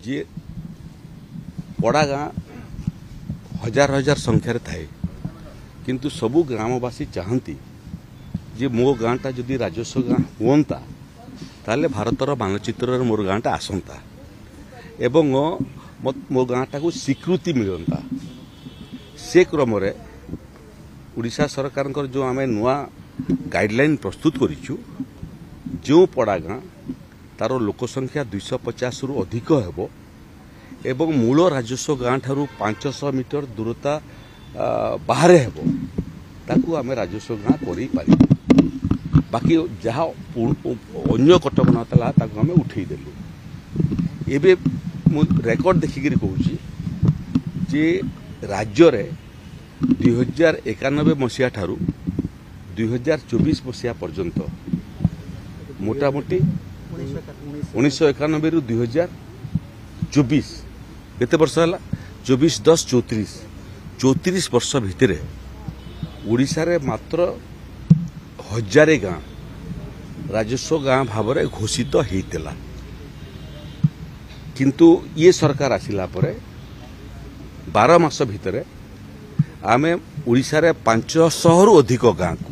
जे पड़ा गाँ हजार हजार संख्यार थाए किंतु सबू ग्रामवासी चाहती जे मो गाँटा जदि राजस्व गाँ हुंता ताले भारतर मानचित्र मोर गाँटा आसंता एवं मो गाँटा को स्वीकृति मिलता से क्रम उड़ीसा सरकार जो आम नुआ गाइडलाइन प्रस्तुत करिछु जो पड़ा गाँ तार लोकसंख्या 250 रु अधिक हेबो एवं मूल राजस्व गाँ ठारू 500 मीटर दूरता बाहर हेबो ताकू आम राजस्व गाँ करि पारि बाकी जहाँ अन्य कटकणा था ताकू आम उठेई देलु एबे मु रेकर्ड देखिक कहूँ जे राज्य रे 2091 मसीहा ठारू 2024 मसीहा पर्यंत मोटामोटी 1991 रु 2024 केते वर्ष है 24 वर्ष भितर ओडिशा रे मात्र 1000 गाँ राजस्व गाँ भाव में घोषित होता किंतु ये सरकार आसिला परे 12 मास भितर आमे ओडिशा रे 500 रु अधिक गाँ को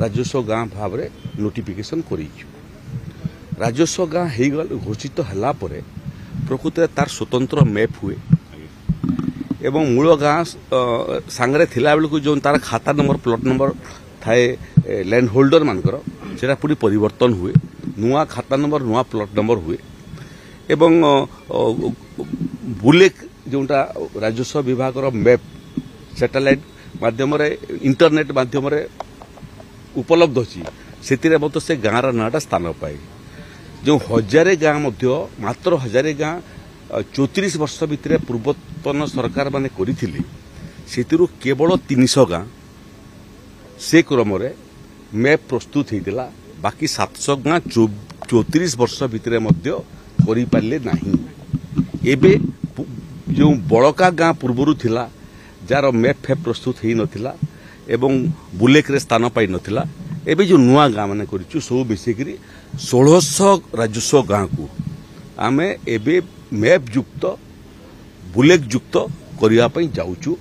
राजस्व गाँ भाव में नोटिफिकेशन करिछु राजस्व गाँ घोषित होला परे प्रकृत तार स्वतंत्र मैप हुए एवं मूल गाँ सांगरे थिला बेलू जो तार खाता नंबर प्लॉट नंबर थाए लैंड होल्डर मानकर सेटा पूरी परिवर्तन हुए नुआ खाता नंबर नुआ प्लॉट नंबर हुए एवं बुलेक जोटा राजस्व विभाग मैप सैटेलाइट माध्यम इंटरनेट माध्यम उपलब्ध अच्छी से से गाँव नाटा स्थान पाए जो 1000 गाँ मात्र 1000 गाँ 34 वर्ष भितर पूर्वतन सरकार माने करिथिले सेतिरु केवल 300 गाँ से क्रम मैप प्रस्तुत होता बाकी 700 गाँ 34 वर्ष भितर करि पारले नाही एबे जो बड़का गाँ पूर्वरु थिला जार मैप फेप प्रस्तुत हो नथिला एवं बुलेक रे स्थान पाई नथिला एबे जो नुआ गाँ माने करिछु सब मिसिकरी 1600 राजस्व गाँ को आमे एबे मैप युक्त बुलेक युक्त करिया पई जाउछु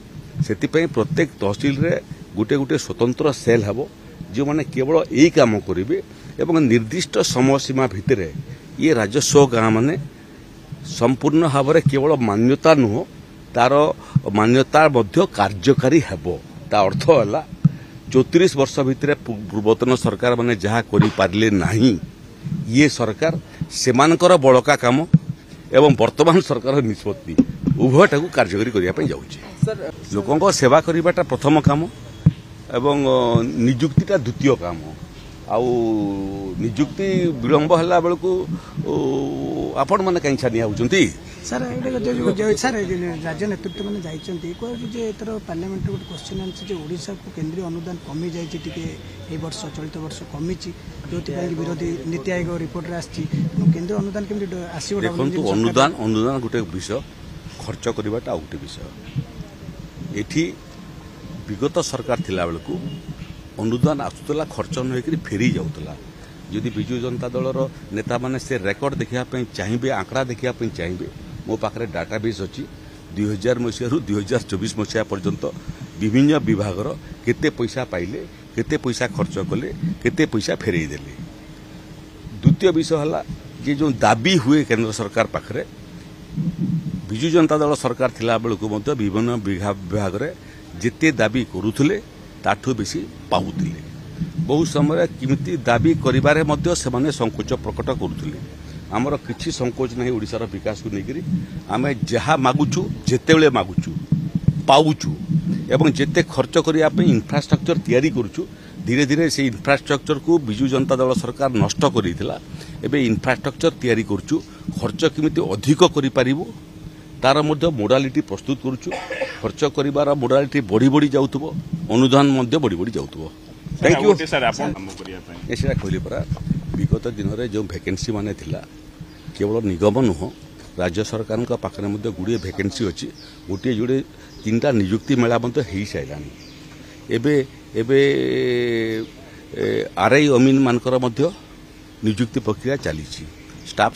सेति पई प्रत्येक तहसील रे गुटे गुटे स्वतंत्र सेल हबो जो माने केवल एई काम करिवे एवं निर्दिष्ट समय सीमा भितर ये राजस्व गाँ माने संपूर्ण भाव में केवल मान्यता नुह तार मान्यता मध्य कार्यकारी हेबो ता अर्थ है 34 वर्ष भितर पूर्वतन सरकार माने जहाँ करि पारले नाही ये सरकार सेमानकर बड़का काम एवं वर्तमान सरकार निष्पत्ति उभयटा को कार्यकारी करने जाऊँचे लोकों सेवा करवाटा प्रथम काम एवं निजुक्तिटा द्वितीय काम आउ निजुक्ति विलंब है बेलू आपण मैंने कहीं छानिया होती सर सर राज्य नेतृत्व मैंने जाइए पार्लियामेंट गोटे क्वेश्चन आनी ओडिशा को केंद्रीय अनुदान कमी जाए वर्ष चलित वर्ष कमी जो विरोधी नीति आयोग रिपोर्ट केंद्रीय अनुदान केमती आसो देखो अनुदान अनुदान गोटे विषय खर्च करवाटा आ गोटे विषय एठी विगत सरकार थिला बेलू अनुदान आसूला खर्च नई फेरी जाऊला जदि विजु जनता दलर नेता माने से रेकर्ड देखापी चाहिए आंकड़ा देखापी चाहिए मो पाखे डाटाबेस अच्छी 2000 मसीह 2024 मसीहा पर्यंत विभिन्न विभागर केते पैसा पाइले केते पैसा खर्च कले केते पैसा फेरई देले द्वितीय विषय है जे जो दाबी हुए केंद्र सरकार पाखे विजु जनता दल सरकार थिला बेलू विभिन्न विभाग जिते दाबी करुले ताठू बेसी पाउथिले बहु समय किमिति दाबी करिबारे मध्य सेमाने संकोच प्रकट करुले आमर किछि संकोच नहीं ओडिशार विकास को लेकर आमे जहाँ मागुचु जेतेबेले मागुचु पाउचु एवं जेते खर्च करिया पे इंफ्रास्ट्रक्चर तैयारी करुचु धीरे धीरे से इंफ्रास्ट्रक्चर को विजु जनता दल सरकार नष्ट करिथिला एबे इंफ्रास्ट्रक्चर तैयारी करुचु खर्च किमिति अधिक करि पारिबो तार मध्य मोडालिटी प्रस्तुत करुचु खर्च करिबार मोडालिटी बढ़ी बढ़ी जाउतबो अनुदान मध्य बढ़ी बढ़ी जाउतबो थैंक यू सर ऐसा कहली परा विगत दिन में जो वैकेंसी माने थिला केवल निगम नुह राज्य सरकार पाखे गुड़े वैकेंसी अच्छी गोटे जोड़े 3टा निजुक्ति मेला हो सारा एबे एबे आरआई अमीन मानकर निजुक्ति प्रक्रिया चली staff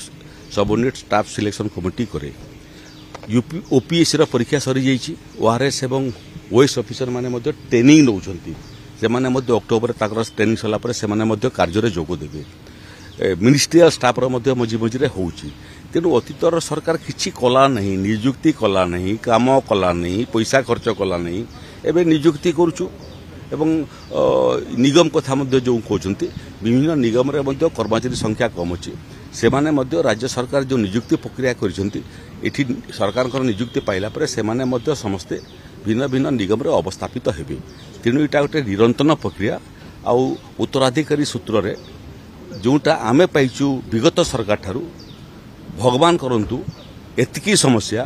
subordinate staff selection committee करे ओपीएससी रो परीक्षा सरी जाइछि ओआरएस एवं ओएस ऑफिसर माने मध्ये ट्रेनिंग नउछंती से माने मध्ये अक्टोबर ताकर ट्रेनिंग सला पर से माने मध्ये कार्य रे जोग देबे मिनिस्ट्रियल स्टाफ रो मध्ये मझी मझी रे होउछि तेणु अतीतर सरकार किछि कला नहीं नियुक्ति कला नहीं काम कला नहीं पैसा खर्च कला नहीं एबे नियुक्ति करूछु एवं निगम कथा मध्ये जो कहउछंती विभिन्न निगम रे मध्ये कर्मचारी संख्या कम अछि से माने मध्ये राज्य सरकार जो नियुक्ति प्रक्रिया करिसंती एठी सरकार नियुक्ति पाइला पर से माने मध्ये समस्ते भिन्न भिन्न निगम रे अवस्थापित हेबे तेणु एटा गोटे निरंतर प्रक्रिया आउ उत्तराधिकारी सूत्र रे जोटा आमे पाइछु विगत सरकार ठारू भगवान करंतु एतिकी समस्या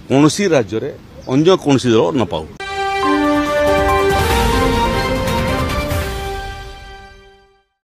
कौनसी राज्य रे अन्य कौनसी दल न पाऊ।